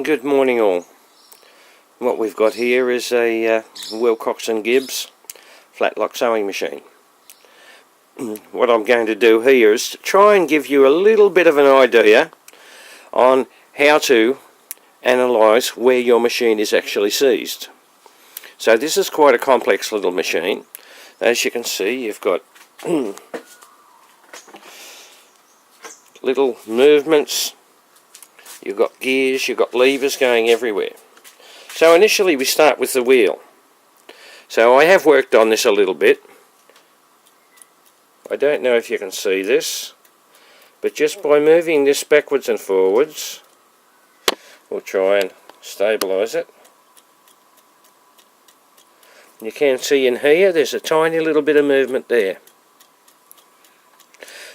Good morning all. What we've got here is a Wilcox & Gibbs flat lock sewing machine. What I'm going to do here is to try and give you a little bit of an idea on how to analyse where your machine is actually seized. So this is quite a complex little machine. As you can see, you've got little movements, you've got gears, you've got levers going everywhere. So initially we start with the wheel. So I have worked on this a little bit. I don't know if you can see this, but just by moving this backwards and forwards, we'll try and stabilise it. You can see in here there's a tiny little bit of movement there.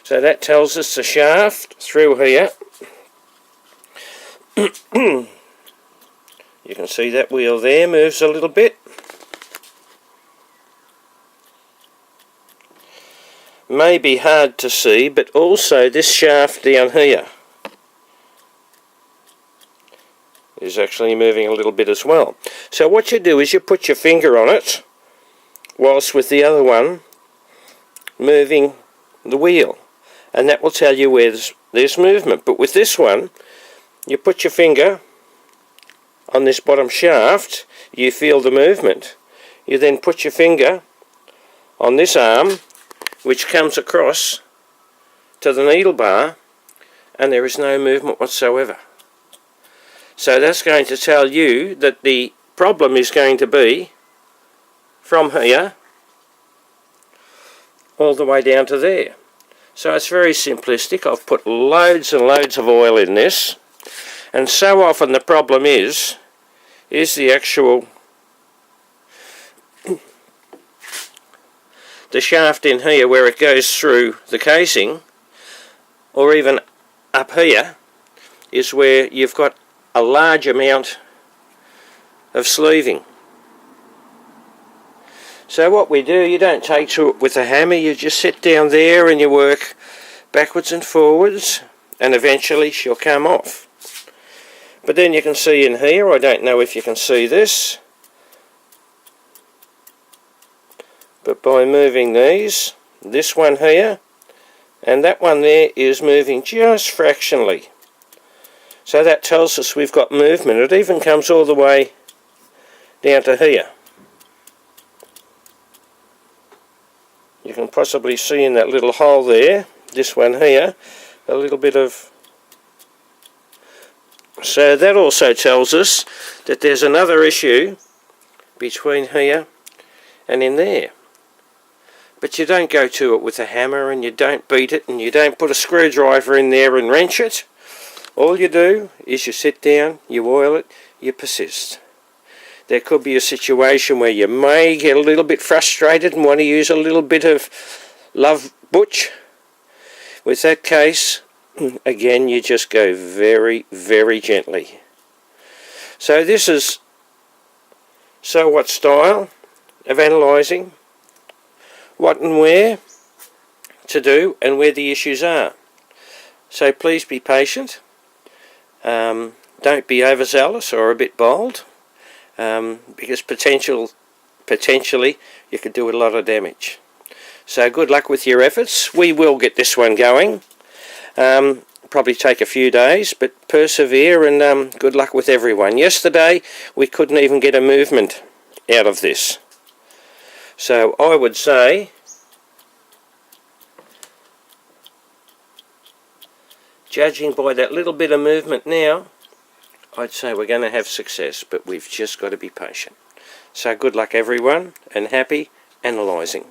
So that tells us the shaft through here. You can see that wheel there moves a little bit. May be hard to see, but also this shaft down here is actually moving a little bit as well. So what you do is you put your finger on it whilst with the other one moving the wheel, and that will tell you where there's movement. But with this one, you put your finger on this bottom shaft, you feel the movement. You then put your finger on this arm, which comes across to the needle bar, and there is no movement whatsoever. So that's going to tell you that the problem is going to be from here all the way down to there. So it's very simplistic. I've put loads and loads of oil in this, and so often the problem is the actual the shaft in here where it goes through the casing, or even up here, is where you've got a large amount of sleeving. So what we do, you don't take to it with a hammer, you just sit down there and you work backwards and forwards, and eventually she'll come off. But then you can see in here, I don't know if you can see this, but by moving these, this one here and that one there is moving just fractionally. So that tells us we've got movement. It even comes all the way down to here. You can possibly see in that little hole there, this one here, a little bit of... So that also tells us that there's another issue between here and in there. But you don't go to it with a hammer, and you don't beat it, and you don't put a screwdriver in there and wrench it. All you do is you sit down, you oil it, you persist. There could be a situation where you may get a little bit frustrated and want to use a little bit of love butch. With that case, again, you just go very, very gently. So this is so what style of analysing what and where to do and where the issues are. So please be patient. Don't be overzealous or a bit bold, because potentially you could do a lot of damage. So good luck with your efforts. We will get this one going. Probably take a few days, but persevere, and good luck with everyone. Yesterday we couldn't even get a movement out of this. So I would say, judging by that little bit of movement now, I'd say we're going to have success, but we've just got to be patient. So good luck everyone, and happy analysing.